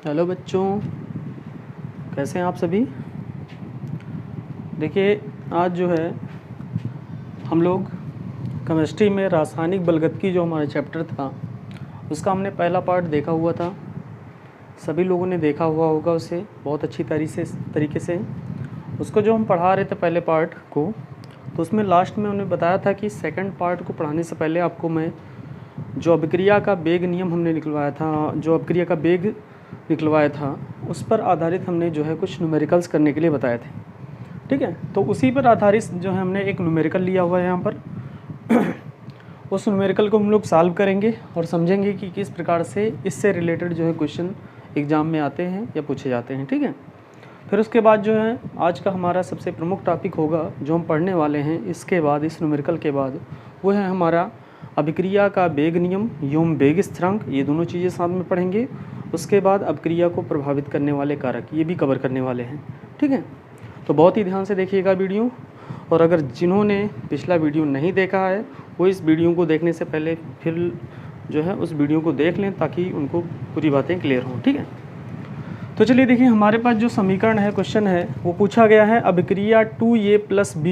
Hello बच्चों, कैसे हैं आप सभी। देखिए, आज जो है हम लोग केमिस्ट्री में रासायनिक बलगतकी जो हमारा चैप्टर था उसका हमने पहला पार्ट देखा हुआ था। सभी लोगों ने देखा हुआ होगा उसे बहुत अच्छी तरीके से। उसको जो हम पढ़ा रहे थे पहले पार्ट को, तो उसमें लास्ट में उन्हें बताया था कि सेकंड पार्ट को पढ़ाने से पहले आपको मैं जो अभिक्रिया का वेग नियम हमने निकलवाया था, जो अभिक्रिया का वेग निकलवाया था, उस पर आधारित हमने जो है कुछ न्यूमेरिकल्स करने के लिए बताए थे। ठीक है, तो उसी पर आधारित जो है हमने एक न्यूमेरिकल लिया हुआ है यहाँ पर। उस न्यूमेरिकल को हम लोग सॉल्व करेंगे और समझेंगे कि किस प्रकार से इससे रिलेटेड जो है क्वेश्चन एग्ज़ाम में आते हैं या पूछे जाते हैं। ठीक है, फिर उसके बाद जो है आज का हमारा सबसे प्रमुख टॉपिक होगा जो हम पढ़ने वाले हैं इसके बाद, इस न्यूमेरिकल के बाद, वो है हमारा अभिक्रिया का वेग नियम एवं वेग स्थिरांक। ये दोनों चीज़ें साथ में पढ़ेंगे। उसके बाद अभिक्रिया को प्रभावित करने वाले कारक, ये भी कवर करने वाले हैं। ठीक है, तो बहुत ही ध्यान से देखिएगा वीडियो। और अगर जिन्होंने पिछला वीडियो नहीं देखा है वो इस वीडियो को देखने से पहले फिर जो है उस वीडियो को देख लें ताकि उनको पूरी बातें क्लियर हों। ठीक है, तो चलिए देखिए, हमारे पास जो समीकरण है, क्वेश्चन है, वो पूछा गया है अभिक्रिया 2A + B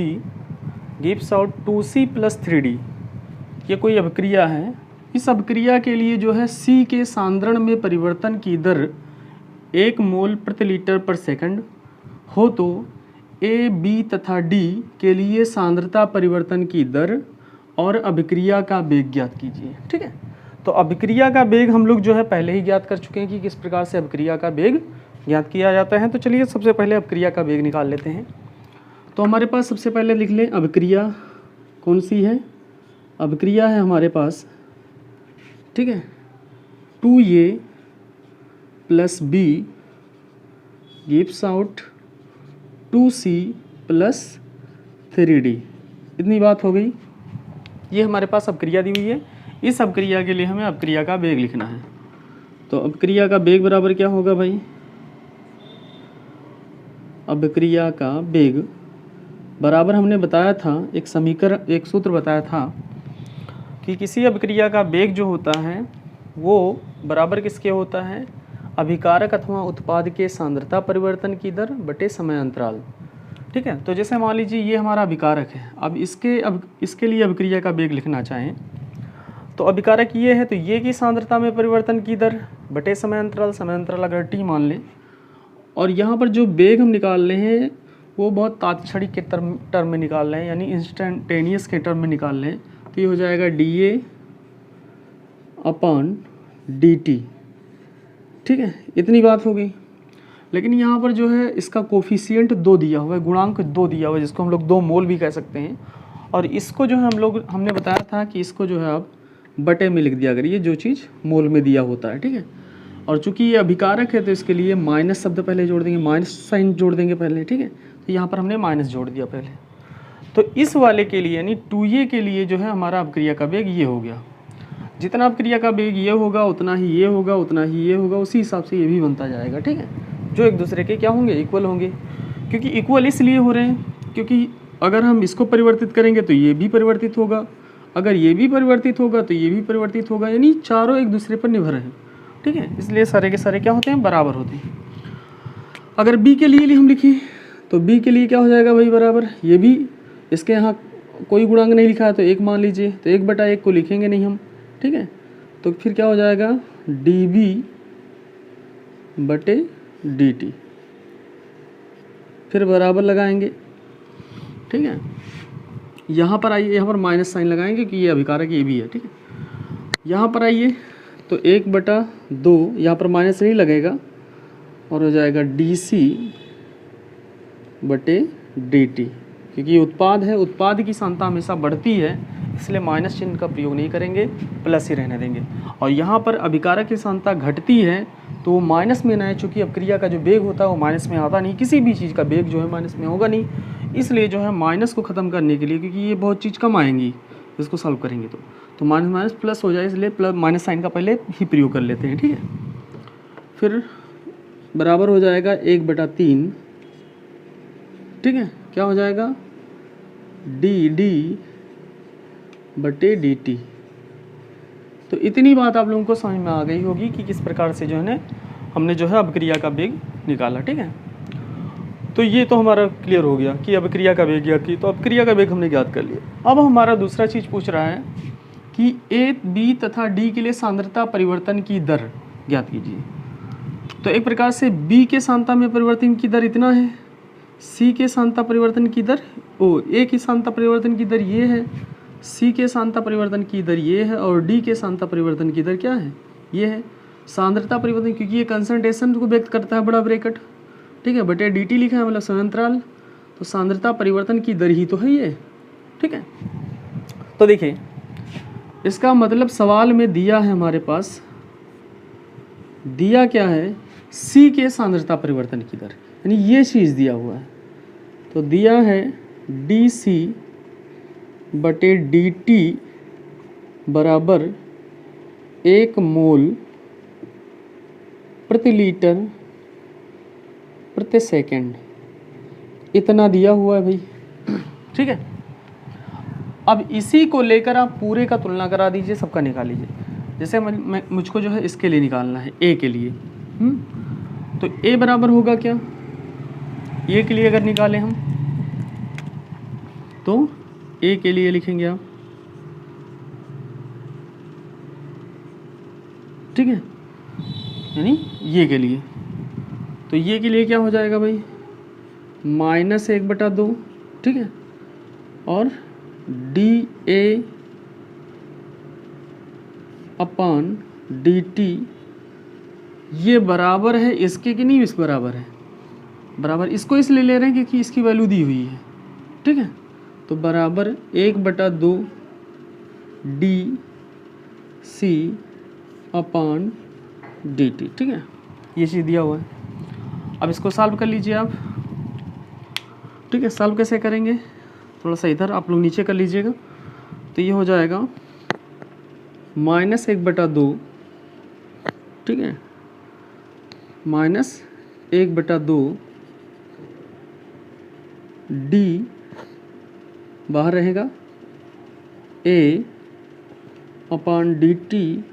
gives out 2C + 3D। ये कोई अभिक्रिया है। इस अभिक्रिया के लिए जो है C के सांद्रण में परिवर्तन की दर 1 मोल प्रति लीटर पर सेकंड हो तो A, B तथा D के लिए सांद्रता परिवर्तन की दर और अभिक्रिया का वेग ज्ञात कीजिए। ठीक है, तो अभिक्रिया का वेग हम लोग जो है पहले ही ज्ञात कर चुके हैं कि किस प्रकार से अभिक्रिया का वेग ज्ञात किया जाता है। तो चलिए सबसे पहले अभिक्रिया का वेग निकाल लेते हैं। तो हमारे पास सबसे पहले लिख लें अभिक्रिया कौन सी है। अभिक्रिया है हमारे पास, ठीक है, 2A + B gives out 2C + 3D। इतनी बात हो गई। ये हमारे पास अभिक्रिया दी हुई है। इस अभिक्रिया के लिए हमें अभिक्रिया का वेग लिखना है। तो अभिक्रिया का वेग बराबर क्या होगा भाई? अभिक्रिया का वेग बराबर हमने बताया था, एक समीकरण, एक सूत्र बताया था कि किसी अभिक्रिया का वेग जो होता है वो बराबर किसके होता है? अभिकारक अथवा उत्पाद के सांद्रता परिवर्तन की दर बटे समय अंतराल। ठीक है, तो जैसे मान लीजिए ये हमारा अभिकारक है। अब इसके लिए अभिक्रिया का वेग लिखना चाहें तो अभिकारक ये है, तो ये की सांद्रता में परिवर्तन की दर बटे समय अंतराल अगर t मान लें, और यहाँ पर जो वेग हम निकाल रहे हैं वो बहुत तात्क्षणिक के टर्म में निकाल रहे हैं, यानी इंस्टेंटेनियस के टर्म में निकाल रहे हैं। तो ये हो जाएगा dA/dt। ठीक है, इतनी बात हो गई। लेकिन यहाँ पर जो है इसका कोफिशिएंट 2 दिया हुआ है, गुणांक 2 दिया हुआ है, जिसको हम लोग 2 मोल भी कह सकते हैं। और इसको जो है हमने बताया था कि इसको जो है आप बटे में लिख दिया करिए, जो चीज़ मोल में दिया होता है। ठीक है, और चूंकि ये अभिकारक है तो इसके लिए माइनस शब्द पहले जोड़ देंगे, माइनस साइन जोड़ देंगे पहले। ठीक है, तो यहाँ पर हमने माइनस जोड़ दिया पहले। तो इस वाले के लिए यानी 2A के लिए जो है हमारा अभिक्रिया का वेग ये हो गया। जितना अभिक्रिया का वेग ये होगा उतना ही ये होगा, उतना ही ये होगा, उसी हिसाब से ये भी बनता जाएगा। ठीक है, जो एक दूसरे के क्या होंगे? इक्वल होंगे। क्योंकि इक्वल इसलिए हो रहे हैं क्योंकि अगर हम इसको परिवर्तित करेंगे तो ये भी परिवर्तित होगा, अगर ये भी परिवर्तित होगा तो ये भी परिवर्तित होगा, यानी चारों एक दूसरे पर निर्भर हैं। ठीक है, इसलिए सारे के सारे क्या होते हैं? बराबर होते हैं। अगर B के लिए हम लिखें तो B के लिए क्या हो जाएगा भाई? बराबर, ये भी इसके यहाँ कोई गुणांक नहीं लिखा है तो 1 मान लीजिए, तो 1/1 को लिखेंगे नहीं हम। ठीक है, तो फिर क्या हो जाएगा? dB/dt। फिर बराबर लगाएंगे। ठीक है, यहाँ पर आइए, यहाँ पर माइनस साइन लगाएंगे कि ये अभिकारक ये भी है। ठीक है, यहाँ पर आइए तो 1/2, यहाँ पर माइनस नहीं लगेगा और हो जाएगा dC/dt। क्योंकि ये उत्पाद है, उत्पाद की सांद्रता हमेशा बढ़ती है, इसलिए माइनस चिन्ह का प्रयोग नहीं करेंगे, प्लस ही रहने देंगे। और यहाँ पर अभिकारक की सांद्रता घटती है तो माइनस में ना है, चूँकि अभिक्रिया का जो वेग होता है वो माइनस में आता नहीं, किसी भी चीज़ का वेग जो है माइनस में होगा नहीं। इसलिए जो है माइनस को ख़त्म करने के लिए, क्योंकि ये बहुत चीज़ कम आएंगी इसको सॉल्व करेंगे तो माइनस प्लस हो जाए, इसलिए प्लस माइनस साइन का पहले ही प्रयोग कर लेते हैं। ठीक है, फिर बराबर हो जाएगा 1/3। ठीक है, क्या हो जाएगा? dD/dt। तो इतनी बात आप लोगों को समझ में आ गई होगी कि किस प्रकार से जो है ना हमने जो है अभिक्रिया का वेग निकाला। ठीक है, तो ये तो हमारा क्लियर हो गया कि अभिक्रिया का वेग ज्ञात की, तो अभिक्रिया का वेग हमने ज्ञात कर लिया। अब हमारा दूसरा चीज़ पूछ रहा है कि ए, बी तथा डी के लिए सांद्रता परिवर्तन की दर ज्ञात कीजिए। तो एक प्रकार से बी के सांद्रता में परिवर्तन की दर इतना है, सी के सांद्रता परिवर्तन की दर ए की सांद्रता परिवर्तन की दर ये है, सी के सांद्रता परिवर्तन की दर ये है, और डी के सांद्रता परिवर्तन की दर क्या है, ये है। सांद्रता परिवर्तन क्योंकि ये कंसंट्रेशन को व्यक्त करता है बड़ा ब्रैकेट, ठीक है, बटे डी टी लिखा है मतलब समांतराल, तो सांद्रता परिवर्तन की दर ही तो है ये। ठीक है, तो देखिए इसका मतलब सवाल में दिया है हमारे पास, दिया क्या है, सी के सांद्रता परिवर्तन की दर, यानी ये चीज़ दिया हुआ है। तो दिया है डी सी बटे डी टी बराबर 1 मोल प्रति लीटर प्रति सेकंड, इतना दिया हुआ है भाई। ठीक है, अब इसी को लेकर आप पूरे का तुलना करा दीजिए, सबका निकाल लीजिए। जैसे मुझको जो है इसके लिए निकालना है, ए के लिए, तो ए बराबर होगा क्या, ए के लिए अगर निकालें हम तो ए के लिए लिखेंगे आप, ठीक है, यानी ये के लिए, तो ये के लिए क्या हो जाएगा भाई, -1/2, ठीक है, और D A upon D T ये बराबर है इसके कि नहीं, इस बराबर है, बराबर इसको इसलिए ले रहे हैं क्योंकि इसकी वैल्यू दी हुई है। ठीक है, तो बराबर 1/2 D C upon D T. ठीक है, ये चीज़ दिया हुआ है। अब इसको सॉल्व कर लीजिए आप। ठीक है, सॉल्व कैसे करेंगे, थोड़ा सा इधर आप लोग नीचे कर लीजिएगा, तो ये हो जाएगा -1/2, ठीक है, -1/2 डी बाहर रहेगा ए अपॉन डी टी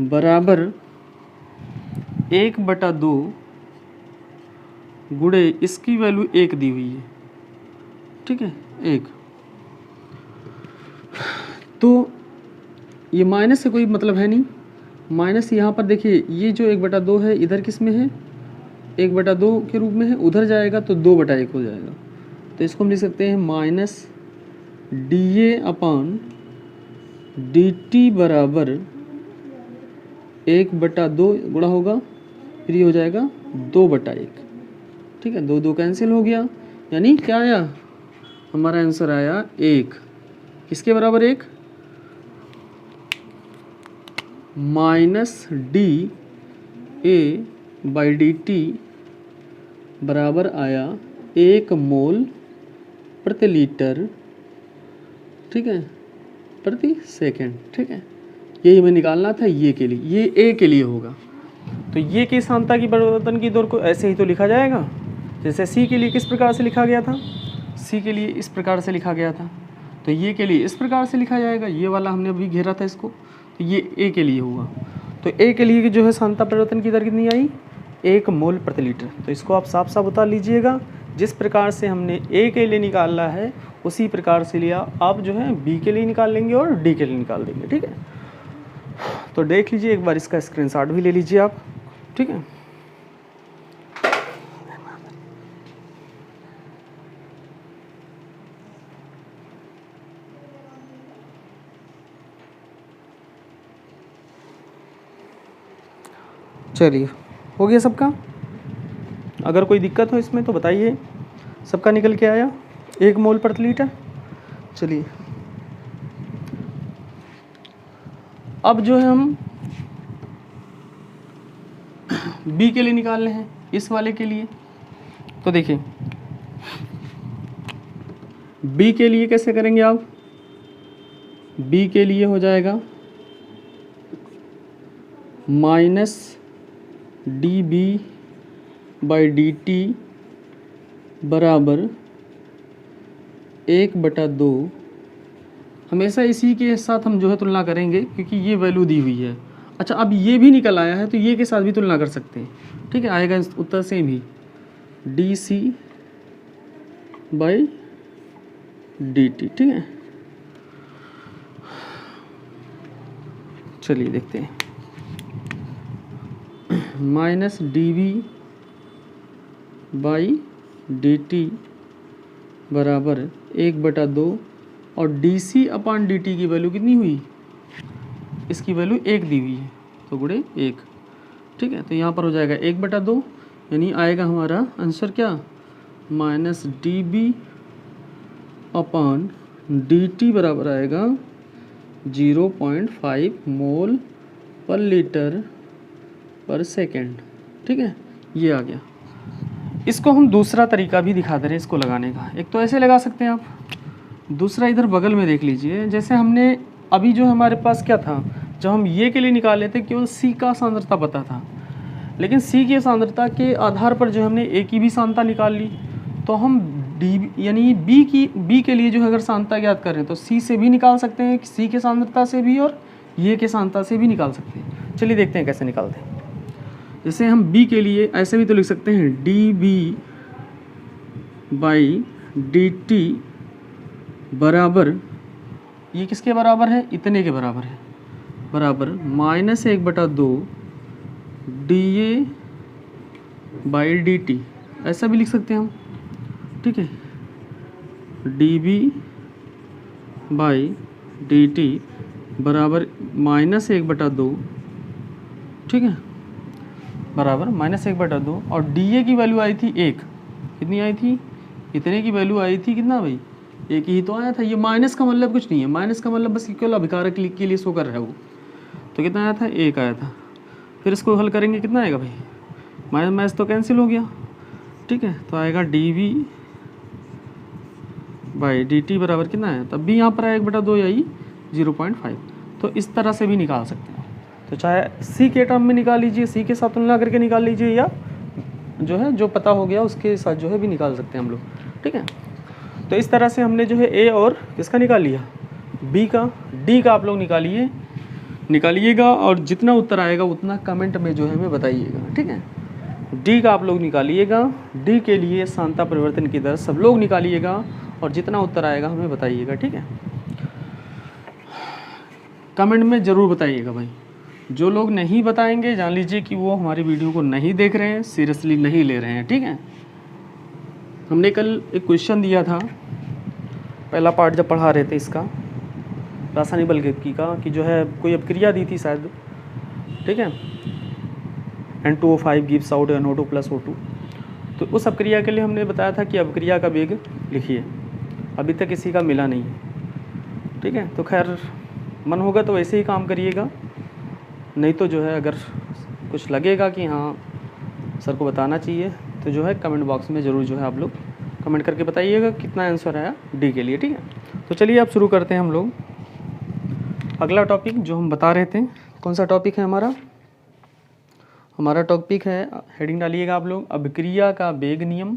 बराबर 1/2 गुणे इसकी वैल्यू 1 दी हुई है। ठीक है, 1, तो ये माइनस से कोई मतलब है नहीं, माइनस यहाँ पर देखिए ये जो 1/2 है इधर किस में है, 1/2 के रूप में है, उधर जाएगा तो 2/1 हो जाएगा। तो इसको हम लिख सकते हैं minus D A upon D T बराबर 1/2 गुणा होगा, फिर ये हो जाएगा 2/1। ठीक है, 2 कैंसिल हो गया, यानी क्या आया, हमारा आंसर आया 1। किसके बराबर 1, -D A by D T बराबर आया 1 मोल प्रति लीटर, ठीक है, प्रति सेकंड। ठीक है, यही हमें निकालना था, ये के लिए, ये ए के लिए होगा। तो ये की सांद्रता की परिवर्तन की दर को ऐसे ही तो लिखा जाएगा, जैसे सी के लिए किस प्रकार से लिखा गया था, सी के लिए इस प्रकार से लिखा गया था, तो ये के लिए इस प्रकार से लिखा जाएगा, ये वाला हमने अभी घेरा था इसको, तो ये ए के लिए हुआ। तो ए के लिए जो है सांद्रता परिवर्तन की दर कितनी आई, 1 मोल प्रति लीटर। तो इसको आप साफ साफ बता लीजिएगा, जिस प्रकार से हमने ए के लिए निकाला है उसी प्रकार से लिया आप जो है बी के लिए निकाल लेंगे और डी के लिए निकाल देंगे। ठीक है, तो देख लीजिए एक बार, इसका स्क्रीनशॉट भी ले लीजिए आप। ठीक है, चलिए हो गया सबका। अगर कोई दिक्कत हो इसमें तो बताइए। सबका निकल के आया 1 मोल प्रति लीटर। चलिए अब जो है हम बी के लिए निकाल रहे हैं, इस वाले के लिए। तो देखिए बी के लिए कैसे करेंगे आप, बी के लिए हो जाएगा -dB/dt बराबर 1/2। हमेशा इसी के साथ हम जो है तुलना करेंगे क्योंकि ये वैल्यू दी हुई है। अच्छा, अब ये भी निकल आया है तो ये के साथ भी तुलना कर सकते हैं, ठीक है, आएगा उत्तर सेम ही, डी बाई डी टी, ठीक है। चलिए देखते हैं, minus d we by D T बराबर 1/2 और d c upon d t की वैल्यू कितनी हुई, इसकी वैल्यू 1 दी हुई है तो गुणे 1, ठीक है। तो यहाँ पर हो जाएगा 1/2, यानी आएगा हमारा आंसर क्या, माइनस डी बी अपान डी टी बराबर आएगा 0.5 मोल पर लीटर पर सेकेंड, ठीक है, ये आ गया। इसको हम दूसरा तरीका भी दिखा दे रहे हैं इसको लगाने का। एक तो ऐसे लगा सकते हैं आप, दूसरा इधर बगल में देख लीजिए, जैसे हमने अभी जो हमारे पास क्या था, जब हम ये के लिए निकाले थे केवल सी का सांद्रता पता था, लेकिन सी की सांद्रता के आधार पर जो हमने ए की भी सांद्रता निकाल ली, तो हम डी यानी बी के लिए जो है अगर सांद्रता ज्ञात करें तो सी से भी निकाल सकते हैं, सी के सांद्रता से भी और ये के सांद्रता से भी निकाल सकते हैं। चलिए देखते हैं कैसे निकालते हैं। जैसे हम बी के लिए ऐसे भी तो लिख सकते हैं, D B by D T बराबर, ये किसके बराबर है, इतने के बराबर है, बराबर -1/2 D A by D T, ऐसा भी लिख सकते हैं हम, ठीक है, D B by D T बराबर -1/2, ठीक है, बराबर -1/2 और डी ए की वैल्यू आई थी 1, कितनी आई थी, इतने की वैल्यू आई थी कितना भाई, एक ही तो आया था। ये माइनस का मतलब कुछ नहीं है, माइनस का मतलब बस केवल अभिकारक के लिए शो कर रहा है वो, तो कितना आया था, 1 आया था। फिर इसको हल करेंगे कितना आएगा भाई, माइनस माइनस तो कैंसिल हो गया, ठीक है, तो आएगा D we by D T बराबर कितना है, तब भी यहाँ पर आया 1/2 यही 0.5। तो इस तरह से भी निकाल सकते हैं, तो चाहे सी के टर्म में निकाल लीजिए, सी के साथ तुलना करके निकाल लीजिए, या जो है जो पता हो गया उसके साथ जो है भी निकाल सकते हैं हम लोग, ठीक है। तो इस तरह से हमने जो है ए और किसका निकाल लिया, बी का, डी का आप लोग निकालिएगा और जितना उत्तर आएगा उतना कमेंट में जो है हमें बताइएगा, ठीक है। डी का आप लोग निकालिएगा, डी के लिए सांद्रता परिवर्तन की दर सब लोग निकालिएगा और जितना उत्तर आएगा हमें बताइएगा, ठीक है। कमेंट में ज़रूर बताइएगा भाई, जो लोग नहीं बताएंगे जान लीजिए कि वो हमारी वीडियो को नहीं देख रहे हैं, सीरियसली नहीं ले रहे हैं, ठीक है। हमने कल एक क्वेश्चन दिया था, पहला पार्ट जब पढ़ा रहे थे इसका रासायनिक बलगतकी का, कि जो है कोई अपक्रिया दी थी शायद, ठीक है, N2O5 gives out NO2 + O2। तो उस अपक्रिया के लिए हमने बताया था कि अपक्रिया का वेग लिखिए, अभी तक किसी का मिला नहीं, ठीक है। तो खैर मन होगा तो वैसे ही काम करिएगा, नहीं तो जो है अगर कुछ लगेगा कि हाँ सर को बताना चाहिए तो जो है कमेंट बॉक्स में ज़रूर जो है आप लोग कमेंट करके बताइएगा कितना आंसर आया डी के लिए, ठीक है। तो चलिए अब शुरू करते हैं हम लोग अगला टॉपिक जो हम बता रहे थे। कौन सा टॉपिक है हमारा टॉपिक है, हेडिंग डालिएगा आप लोग, अभिक्रिया का वेग नियम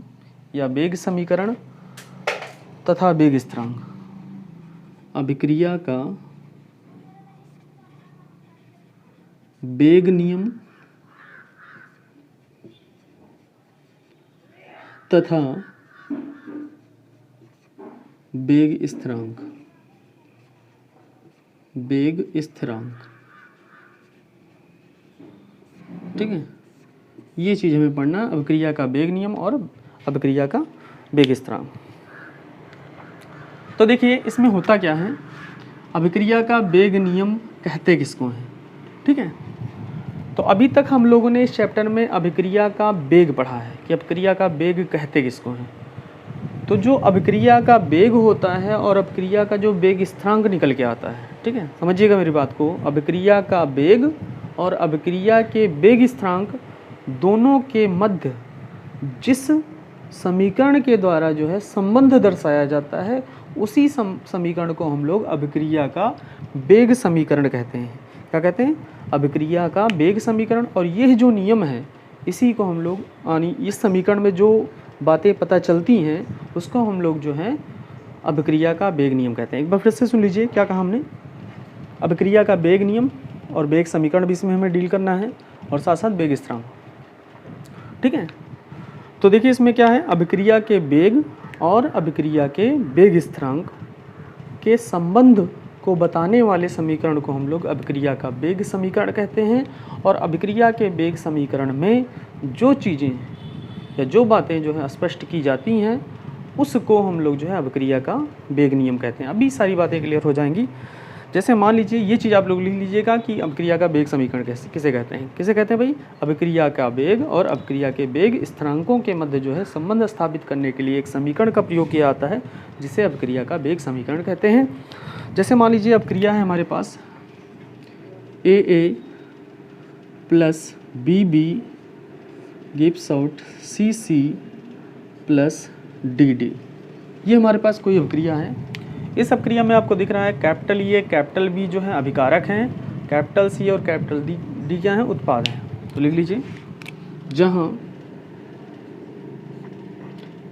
या वेग समीकरण तथा वेग स्थिरांक। अभिक्रिया का वेग नियम तथा वेग स्थिरांक, ठीक है। ये चीज़ हमें पढ़ना, अभिक्रिया का वेग नियम और अभिक्रिया का वेग स्थिरांक। तो देखिए इसमें होता क्या है, अभिक्रिया का वेग नियम कहते किसको हैं, ठीक है। तो अभी तक हम लोगों ने इस चैप्टर में अभिक्रिया का वेग पढ़ा है कि अभिक्रिया का वेग कहते किसको हैं। तो जो अभिक्रिया का वेग होता है और अभिक्रिया का जो वेग स्थिरांक निकल के आता है, ठीक है, समझिएगा मेरी बात को, अभिक्रिया का वेग और अभिक्रिया के वेग स्थिरांक दोनों के मध्य जिस समीकरण के द्वारा जो है संबंध दर्शाया जाता है, उसी समीकरण को हम लोग अभिक्रिया का वेग समीकरण कहते हैं। क्या कहते हैं, अभिक्रिया का वेग समीकरण। और यह जो नियम है इसी को हम लोग, यानी इस समीकरण में जो बातें पता चलती हैं उसको हम लोग जो है अभिक्रिया का वेग नियम कहते हैं। एक बार फिर से सुन लीजिए क्या कहा हमने, अभिक्रिया का वेग नियम और वेग समीकरण भी इसमें हमें डील करना है, और साथ साथ वेग स्थिरांक। ठीक है, तो देखिए इसमें क्या है, अभिक्रिया के वेग और अभिक्रिया के वेग स्थिरांक के संबंध को बताने वाले समीकरण को हम लोग अभिक्रिया का वेग समीकरण कहते हैं। और अभिक्रिया के वेग समीकरण में जो चीज़ें या जो बातें जो है स्पष्ट की जाती हैं उसको हम लोग जो है अभिक्रिया का वेग नियम कहते हैं। अभी सारी बातें क्लियर हो जाएंगी। जैसे मान लीजिए ये चीज़ आप लोग लिख लीजिएगा कि अभिक्रिया का वेग समीकरण किसे कहते हैं, किसे कहते हैं भाई, अभिक्रिया का वेग और अभिक्रिया के वेग स्थिरांकों के मध्य जो है संबंध स्थापित करने के लिए एक समीकरण का प्रयोग किया जाता है जिसे अभिक्रिया का वेग समीकरण कहते हैं। जैसे मान लीजिए अभिक्रिया है हमारे पास AA plus BB gives out CC plus DD, ये हमारे पास कोई अभिक्रिया है। इस अभिक्रिया में आपको दिख रहा है कैपिटल E कैपिटल B जो है अभिकारक हैं, कैपिटल C और कैपिटल D क्या है, उत्पाद हैं। तो लिख लीजिए, जहाँ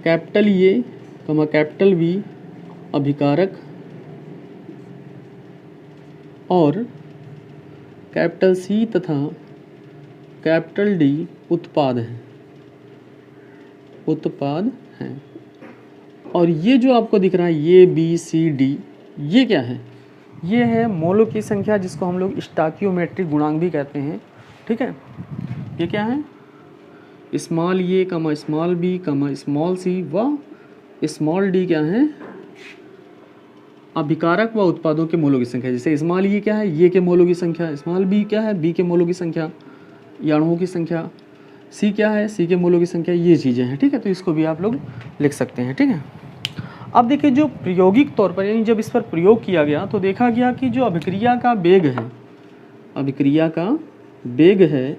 कैपिटल E कैपिटल B अभिकारक और कैपिटल C तथा कैपिटल D उत्पाद हैं, और ये जो आपको दिख रहा है ये B C D ये क्या है, ये है मोलों की संख्या जिसको हम लोग स्टोइकियोमेट्रिक गुणांक भी कहते हैं। ठीक है, ये क्या है, स्मॉल ए कमा स्मॉल बी कमा स्मॉल सी व स्मॉल डी क्या है, अभिकारक व उत्पादों के मोलों की संख्या। जैसे स्मॉल ये क्या है, ये के मोलों की संख्या, स्मॉल बी क्या है, बी के मोलों की संख्या या अणुओं की संख्या, सी क्या है, सी के मोलों की संख्या, ये चीज़ें हैं। ठीक है, तो इसको भी आप लोग लिख सकते हैं। ठीक है, अब देखिए जो प्रायोगिक तौर पर यानी जब इस पर प्रयोग किया गया तो देखा गया कि जो अभिक्रिया का वेग है, अभिक्रिया का वेग है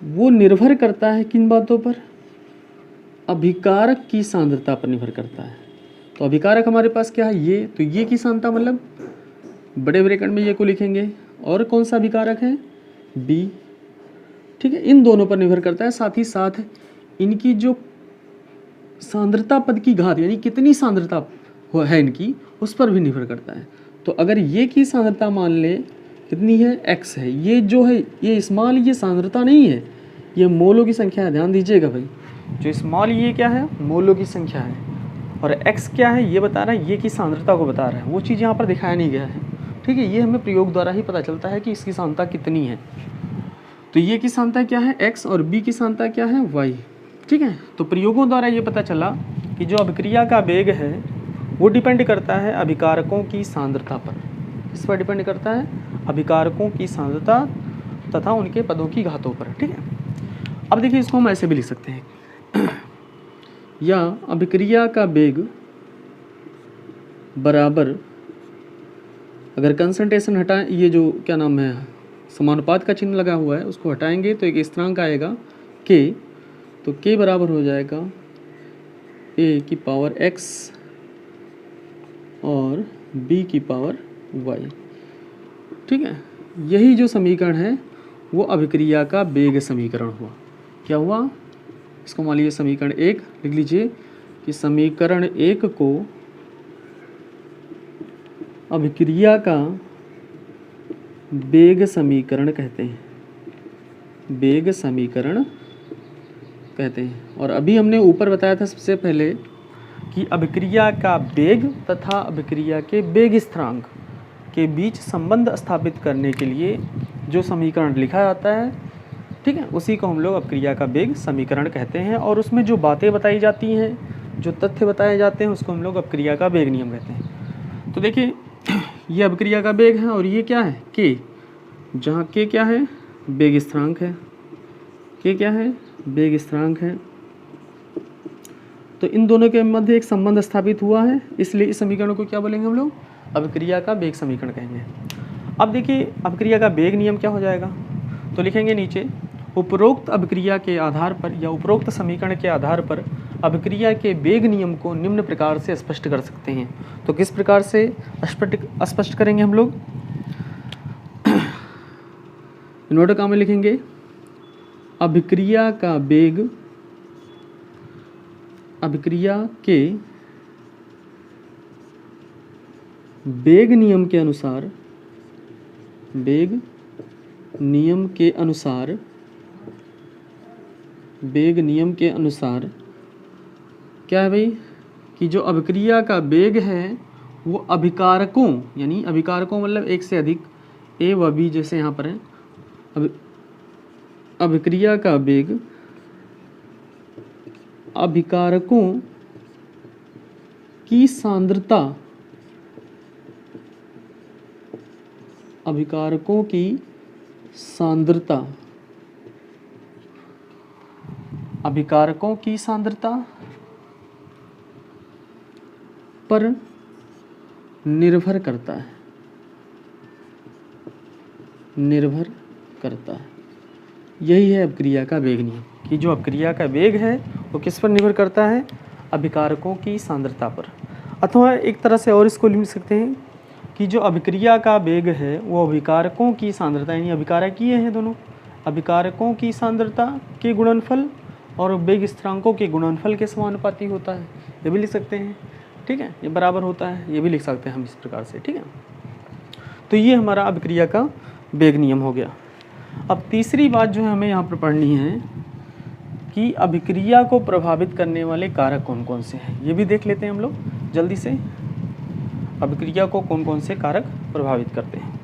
वो निर्भर करता है किन बातों पर, अभिकारक की सांद्रता पर निर्भर करता है। तो अभिकारक हमारे पास क्या है, ये, तो ये की सांद्रता मतलब बड़े ब्रैकेट में ये को लिखेंगे, और कौन सा अभिकारक है, बी। ठीक है, इन दोनों पर निर्भर करता है, साथ ही साथ इनकी जो सांद्रता पद की घात यानी कितनी सांद्रता है इनकी, उस पर भी निर्भर करता है। तो अगर ये की सांद्रता मान ले कितनी है, x है, ये जो है ये स्मॉल ये सांद्रता नहीं है, ये मोलों की संख्या है। ध्यान दीजिएगा भाई, जो स्मॉल ये क्या है, मोलों की संख्या है, और x क्या है ये बता रहा है, ये की सांद्रता को बता रहा है। वो चीज़ यहाँ पर दिखाया नहीं गया है। ठीक है, ये हमें प्रयोग द्वारा ही पता चलता है कि इसकी सांद्रता कितनी है। तो ये की सांद्रता क्या है, x, और b की सांद्रता क्या है, y। ठीक है, तो प्रयोगों द्वारा ये पता चला कि जो अभिक्रिया का वेग है वो डिपेंड करता है अभिकारकों की सांद्रता पर। इस पर डिपेंड करता है अभिकारकों की सांद्रता तथा उनके पदों की घातों पर। ठीक है, अब देखिए इसको हम ऐसे भी लिख सकते हैं या अभिक्रिया का वेग बराबर, अगर कंसंट्रेशन हटाएं, ये जो क्या नाम है समानुपात का चिन्ह लगा हुआ है उसको हटाएंगे तो एक स्थिरांक आएगा k, तो k बराबर हो जाएगा a की पावर x और b की पावर y। ठीक है, यही जो समीकरण है वो अभिक्रिया का वेग समीकरण हुआ। क्या हुआ, इसको मान लीजिए समीकरण 1 लिख लीजिए कि समीकरण 1 को अभिक्रिया का वेग समीकरण कहते हैं, वेग समीकरण कहते हैं। और अभी हमने ऊपर बताया था सबसे पहले कि अभिक्रिया का वेग तथा अभिक्रिया के वेग स्थिरांक के बीच संबंध स्थापित करने के लिए जो समीकरण लिखा जाता है, ठीक है, उसी को हम लोग अभिक्रिया का वेग समीकरण कहते हैं। और उसमें जो बातें बताई जाती हैं, जो तथ्य बताए जाते हैं, उसको हम लोग अभिक्रिया का वेग नियम कहते हैं। तो देखिए ये अभिक्रिया का वेग है और ये क्या है, k, जहाँ k क्या है, वेग स्थिरांक है, k क्या है, वेग स्थिरांक है। तो इन दोनों के मध्य एक संबंध स्थापित हुआ है, इसलिए इस समीकरण को क्या बोलेंगे हम लोग, अभिक्रिया का वेग समीकरण कहेंगे। अब देखिए अभिक्रिया का वेग नियम क्या हो जाएगा, तो लिखेंगे नीचे, उपरोक्त अभिक्रिया के आधार पर या उपरोक्त समीकरण के आधार पर अभिक्रिया के वेग नियम को निम्न प्रकार से स्पष्ट कर सकते हैं। तो किस प्रकार से स्पष्ट करेंगे हम लोग, इन्वर्टर काम में लिखेंगे, अभिक्रिया का वेग अभिक्रिया के वेग नियम के अनुसार वेग नियम के अनुसार, वेग नियम के अनुसार क्या है भाई कि जो अभिक्रिया का वेग है वो अभिकारकों, यानी अभिकारकों मतलब एक से अधिक ए व बी जैसे यहाँ पर है, अभिक्रिया का वेग अभिकारकों की सांद्रता, अभिकारकों की सांद्रता, अभिकारकों की सांद्रता पर निर्भर करता है, निर्भर करता है। यही है अभिक्रिया का वेग नियम कि जो अभिक्रिया का वेग है वो किस पर निर्भर करता है, अभिकारकों की सांद्रता पर। अथवा एक तरह से और इसको लिख सकते हैं कि जो अभिक्रिया का वेग है वो अभिकारकों की सांद्रता, यानी अभिकारकीय हैं दोनों, अभिकारकों की सांद्रता के गुणनफल और वेग स्थिरांकों के गुणनफल के समानुपाती होता है। ये भी लिख सकते हैं, ठीक है, ये बराबर होता है, ये भी लिख सकते हैं हम इस प्रकार से, ठीक है। तो ये हमारा अभिक्रिया का वेग नियम हो गया। अब तीसरी बात जो है हमें यहाँ पर पढ़नी है कि अभिक्रिया को प्रभावित करने वाले कारक कौन कौन से हैं, ये भी देख लेते हैं हम लोग जल्दी से। अभिक्रिया को कौन कौन से कारक प्रभावित करते हैं,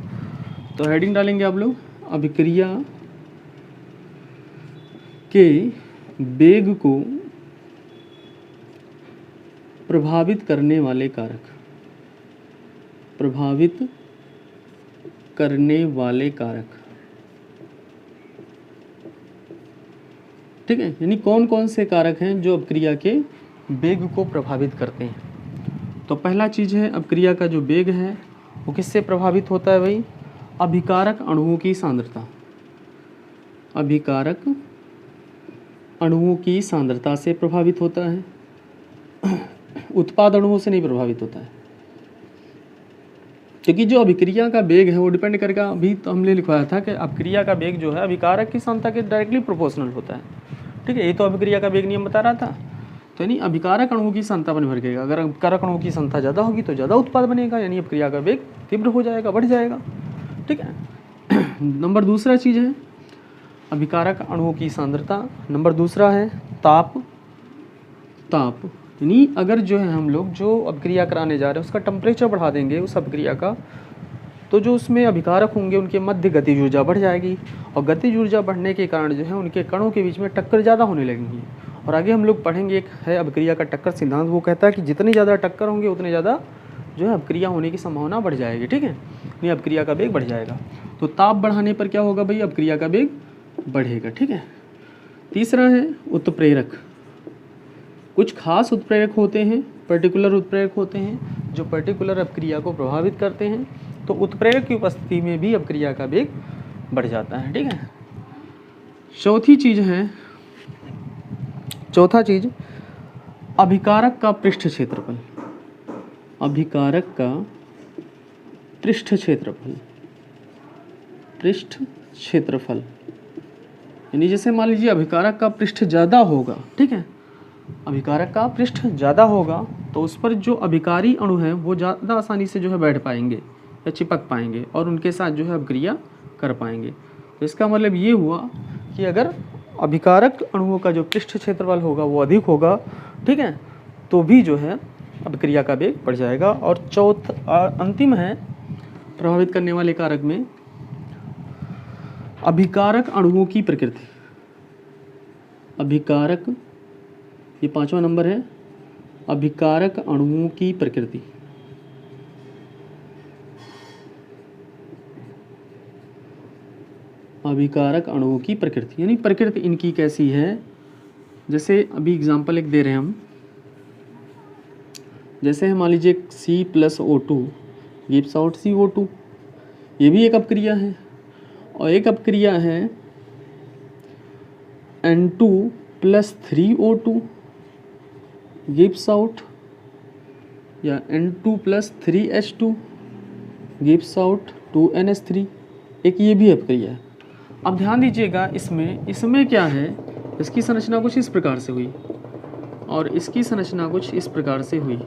तो हेडिंग डालेंगे आप लोग, अभिक्रिया के वेग को प्रभावित करने वाले कारक, प्रभावित करने वाले कारक, ठीक है, यानी कौन कौन से कारक हैं जो अभिक्रिया के वेग को प्रभावित करते हैं। तो पहला चीज़ है अभिक्रिया का जो वेग है वो किससे प्रभावित होता है भाई, अभिकारक अणुओं की सांद्रता, अभिकारक अणुओं की सांद्रता से प्रभावित होता है, उत्पाद अणुओं से नहीं प्रभावित होता है, क्योंकि जो अभिक्रिया का वेग है वो डिपेंड करेगा, अभी तो हमने लिखवाया था कि अभिक्रिया का वेग जो है अभिकारक की सांद्रता के डायरेक्टली प्रोपोर्शनल होता है, ठीक है, ये तो अभिक्रिया का वेग नियम बता रहा था। तो यानी अभिकारक अणुओं की सांद्रता पर निर्भर करेगा, अगर अभिकारक अणुओं की सांद्रता ज़्यादा होगी तो ज़्यादा उत्पाद बनेगा, यानी अभिक्रिया का वेग तीव्र हो जाएगा, बढ़ जाएगा, ठीक है। नंबर दूसरा चीज़ है अभिकारक अणुओं की सांद्रता, नंबर दूसरा है ताप, ताप यानी अगर जो है हम लोग जो अभिक्रिया कराने जा रहे हैं उसका टेम्परेचर बढ़ा देंगे उस अभिक्रिया का, तो जो उसमें अभिकारक होंगे उनके मध्य गतिज ऊर्जा बढ़ जाएगी, और गतिज ऊर्जा बढ़ने के कारण जो है उनके कणों के बीच में टक्कर ज़्यादा होने लगेंगी। और आगे हम लोग पढ़ेंगे एक है अभिक्रिया का टक्कर सिद्धांत, वो कहता है कि जितनी ज़्यादा टक्कर होंगे उतने ज़्यादा जो है अभिक्रिया होने की संभावना बढ़ जाएगी, ठीक है, यानी अभिक्रिया का वेग बढ़ जाएगा। तो ताप बढ़ाने पर क्या होगा भाई, अभिक्रिया का वेग बढ़ेगा, ठीक है। तीसरा है उत्प्रेरक, कुछ खास उत्प्रेरक होते हैं, पर्टिकुलर उत्प्रेरक होते हैं जो पर्टिकुलर अभिक्रिया को प्रभावित करते हैं, तो उत्प्रेरक की उपस्थिति में भी अभिक्रिया का वेग बढ़ जाता है, ठीक है। चौथी चीज़ है, चौथा चीज़ अभिकारक का पृष्ठ क्षेत्रफल, अभिकारक का पृष्ठ क्षेत्रफल, पृष्ठ क्षेत्रफल यानी जैसे मान लीजिए अभिकारक का पृष्ठ ज़्यादा होगा, ठीक है, अभिकारक का पृष्ठ ज़्यादा होगा तो उस पर जो अभिकारी अणु हैं वो ज़्यादा आसानी से जो है बैठ पाएंगे या चिपक पाएंगे और उनके साथ जो है अभिक्रिया कर पाएंगे। तो इसका मतलब ये हुआ कि अगर अभिकारक अणुओं का जो पृष्ठ क्षेत्रफल होगा वो अधिक होगा, ठीक है, तो भी जो है अभिक्रिया का वेग बढ़ जाएगा। और अंतिम है प्रभावित करने वाले कारक में अभिकारक अणुओं की प्रकृति, अभिकारक, ये पांचवा नंबर है, अभिकारक अणुओं की प्रकृति। अभिकारक अणुओं की प्रकृति यानी प्रकृति इनकी कैसी है, जैसे अभी एग्जांपल एक दे रहे हैं हम, जैसे मान लीजिए C+O2 गिव्स आउट CO2, ये भी एक अपक्रिया है, और एक अपक्रिया है N2+3O2 गिव्स आउट, या N2+3H2 गिव्स आउट 2NH3, एक ये भी अपक्रिया है। अब ध्यान दीजिएगा इसमें क्या है, इसकी संरचना कुछ इस प्रकार से हुई और इसकी संरचना कुछ इस प्रकार से हुई,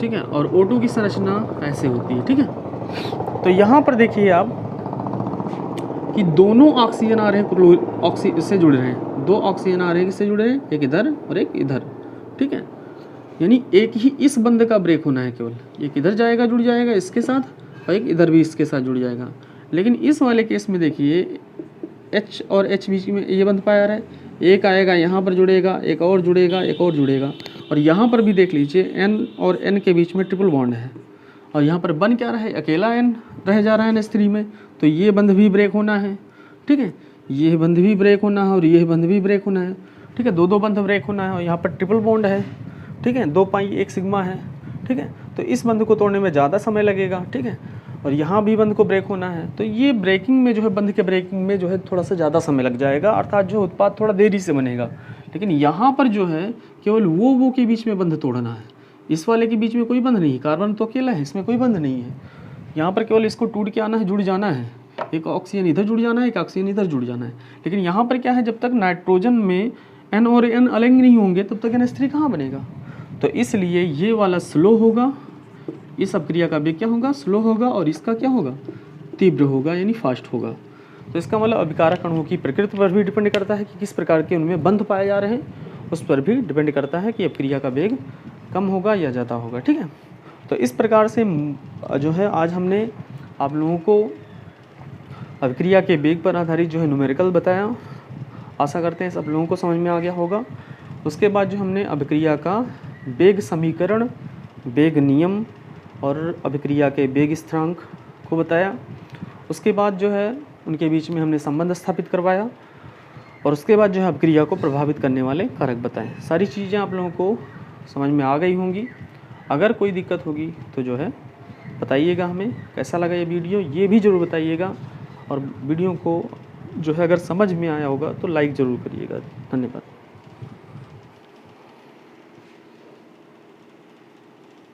ठीक है, और O2 की संरचना ऐसे होती है, ठीक है। तो यहाँ पर देखिए आप कि दोनों ऑक्सीजन आ रहे हैं इससे जुड़ रहे हैं, 2 ऑक्सीजन आ रहे हैं किससे जुड़े हैं, एक इधर और एक इधर, ठीक है। यानी एक ही इस बंध का ब्रेक होना है, केवल एक इधर जाएगा जुड़ जाएगा इसके साथ, और एक इधर भी इसके साथ जुड़ जाएगा। लेकिन इस वाले केस में देखिए H और H बीच में ये बंध पाया रहा है, एक आएगा यहाँ पर जुड़ेगा, एक और जुड़ेगा, एक और जुड़ेगा, और यहाँ पर भी देख लीजिए N और N के बीच में ट्रिपल बॉन्ड है, और यहाँ पर बन क्या रहा है, अकेला N रह जा रहा है NH3 में, तो ये बंध भी ब्रेक होना है, ठीक है, ये बंध भी ब्रेक होना है और ये बंध भी ब्रेक होना है, ठीक है, दो बंध ब्रेक होना है, और यहाँ पर ट्रिपल बॉन्ड है, ठीक है, 2 पाई 1 सिग्मा है, ठीक है। तो इस बंध को तोड़ने में ज़्यादा समय लगेगा, ठीक है, और यहाँ भी बंध को ब्रेक होना है, तो ये ब्रेकिंग में जो है, बंध के ब्रेकिंग में जो है थोड़ा सा ज़्यादा समय लग जाएगा, अर्थात जो उत्पाद थोड़ा देरी से बनेगा। लेकिन यहाँ पर जो है केवल वो के बीच में बंध तोड़ना है, इस वाले के बीच में कोई बंध नहीं है, कार्बन तो अकेला है, इसमें कोई बंध नहीं है। यहाँ पर केवल इसको टूट के आना है, जुड़ जाना है, एक ऑक्सीजन इधर जुड़ जाना है, एक ऑक्सीजन इधर जुड़ जाना है। लेकिन यहाँ पर क्या है, जब तक नाइट्रोजन में N और N अलग नहीं होंगे तब तक NH3 कहाँ बनेगा। तो इसलिए ये वाला स्लो होगा, इस अपक्रिया का वेग क्या होगा, स्लो होगा, और इसका क्या होगा, तीव्र होगा, यानी फास्ट होगा। तो इसका मतलब अभिकारक अणुओं की प्रकृति पर भी डिपेंड करता है कि किस प्रकार के उनमें बंध पाए जा रहे हैं, उस पर भी डिपेंड करता है कि अपक्रिया का वेग कम होगा या ज़्यादा होगा, ठीक है। तो इस प्रकार से जो है आज हमने आप लोगों को अभिक्रिया के वेग पर आधारित जो है न्यूमेरिकल बताया। आशा करते हैं सब लोगों को समझ में आ गया होगा। उसके बाद जो हमने अभिक्रिया का वेग समीकरण, वेग नियम और अभिक्रिया के वेग स्थिरांक को बताया। उसके बाद जो है उनके बीच में हमने संबंध स्थापित करवाया, और उसके बाद जो है अभिक्रिया को प्रभावित करने वाले कारक बताएं। सारी चीज़ें आप लोगों को समझ में आ गई होंगी। अगर कोई दिक्कत होगी तो जो है बताइएगा हमें, कैसा लगा ये वीडियो ये भी ज़रूर बताइएगा, और वीडियो को जो है अगर समझ में आया होगा तो लाइक ज़रूर करिएगा। धन्यवाद।